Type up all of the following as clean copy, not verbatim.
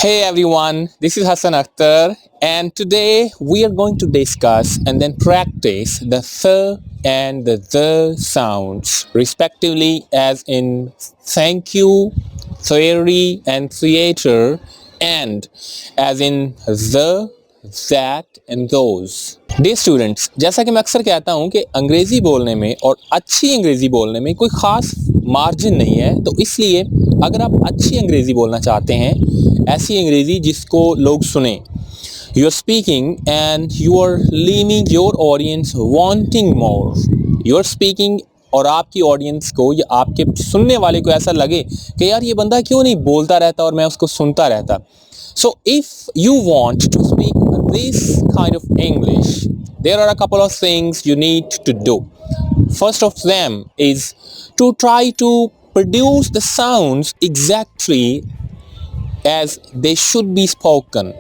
Hey everyone, this is Hassan Akhtar, and today we are going to discuss and then practice the th and the sounds, respectively, as in thank you, theory, and theater, and as in the, that, and those. Day students, जैसा कि मैं अक्सर कहता हूं कि अंग्रेज़ी बोलने में और अच्छी अंग्रेज़ी बोलने में कोई ख़ास मार्जिन नहीं है, तो इसलिए अगर आप अच्छी अंग्रेज़ी बोलना चाहते हैं, ऐसी अंग्रेज़ी जिसको लोग सुने, you are speaking and you are leaving your audience wanting more, you are speaking और आपकी ऑडियंस को या आपके सुनने वाले को ऐसा लगे कि यार ये बंदा क्यों नहीं बोलता रहता और मैं उसको सुनता रहता. So if you want to speak this kind of English, there are a couple of things you need to do. First of them is to try to produce the sounds exactly as they should be spoken.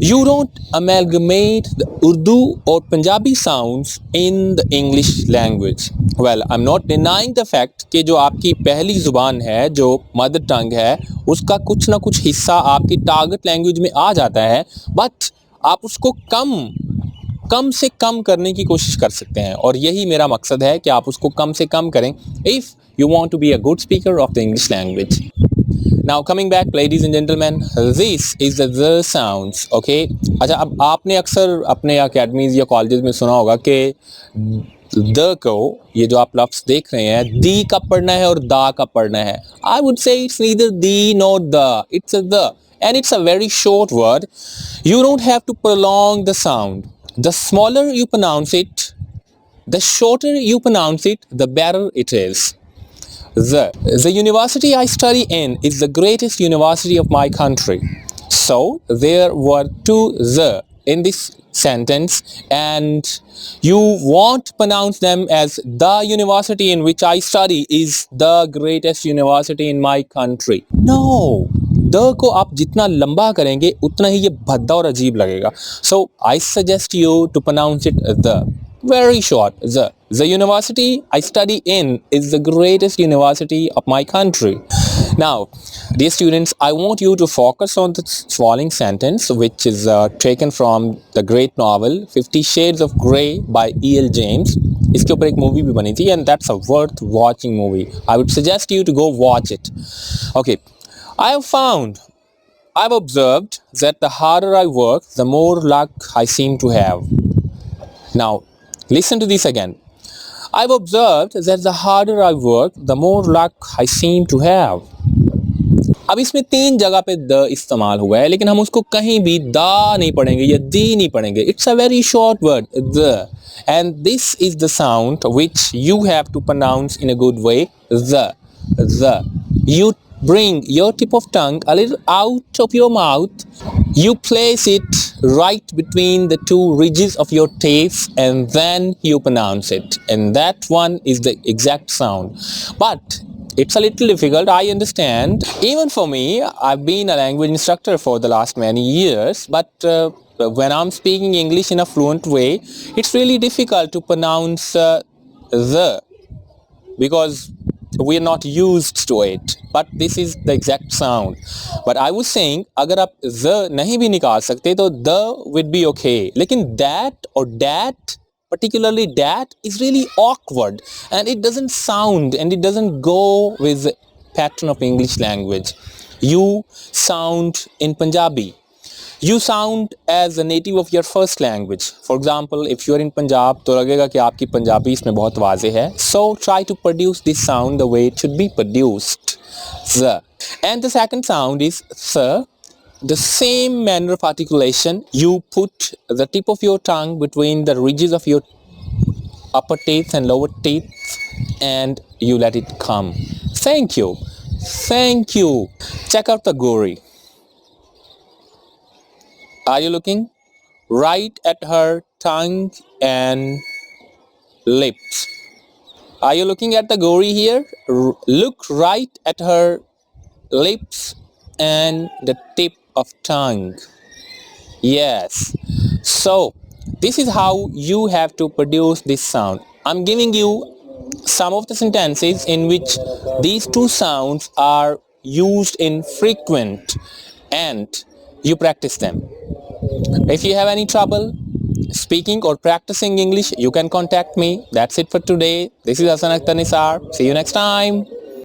You don't amalgamate the Urdu or Punjabi sounds in the English language. Well, I'm not denying the fact कि जो आपकी पहली ज़ुबान है, जो mother tongue है, उसका कुछ ना कुछ हिस्सा आपकी टारगेट लैंग्वेज में आ जाता है, बट आप उसको कम से कम करने की कोशिश कर सकते हैं, और यही मेरा मकसद है कि आप उसको कम से कम करें if you want to be a good speaker of the English language. Now coming back, ladies and gentlemen, this is the sounds, okay? अच्छा, अब आपने अक्सर अपने अकेडमीज़ या कॉलेजेस में सुना होगा कि द को, ये जो आप लफ्ज़ देख रहे हैं, दी का पढ़ना है और दा का पढ़ना है. I would say it's neither the nor the, it's a the, and it's a very short word. You don't have to prolong the sound. The smaller you pronounce it, the shorter you pronounce it, the better it is. The university I study in is the greatest university of my country. So there were two the in this sentence, and you won't pronounce them as the university in which I study is the greatest university in my country. No. The को आप जितना लंबा करेंगे उतना ही ये भद्दा और अजीब लगेगा. So I suggest you to pronounce it the. Very short, the university I study in is the greatest university of my country. Now, dear students, I want you to focus on the following sentence, which is taken from the great novel 50 Shades of Grey by E.L. James. इसके ऊपर एक movie भी बनी थी, and that's a worth watching movie. I would suggest you to go watch it. Okay, I've observed that the harder I work, the more luck I seem to have. Now, listen to this again. I've observed that the harder I work, the more luck I seem to have. अब इसमें 3 जगह पे the इस्तेमाल हुआ है, लेकिन हम उसको कहीं भी दा नहीं पढ़ेंगे या दी नहीं पढ़ेंगे. It's a very short word, the. And this is the sound which you have to pronounce in a good way, the. You bring your tip of tongue a little out of your mouth. You place it right between the two ridges of your teeth, and then you pronounce it, and that one is the exact sound. But it's a little difficult, I understand. Even for me, I've been a language instructor for the last many years, but when I'm speaking English in a fluent way, it's really difficult to pronounce the, because we are not used to it, but this is the exact sound. But I was saying, अगर आप the नहीं भी निकाल सकते तो the would be okay. लेकिन that or that, particularly that, is really awkward, and it doesn't sound and it doesn't go with the pattern of English language. You sound in Punjabi. You sound as a native of your first language. For example, if you are in Punjab, तो लगेगा कि आपकी पंजाबी इसमें बहुत वाज़े है. So try to produce this sound the way it should be produced. The. And the second sound is the. The same manner of articulation. You put the tip of your tongue between the ridges of your upper teeth and lower teeth, and you let it come. Thank you. Thank you. Check out the Gori. Are you looking? Right at her tongue and lips. Are you looking at the Gori here? Look right at her lips and the tip of tongue. Yes. So, this is how you have to produce this sound. I'm giving you some of the sentences in which these two sounds are used in frequent and you practice them. If you have any trouble speaking or practicing English, you can contact me. That's it for today. This is Hasan Akhtar Nisar. See you next time.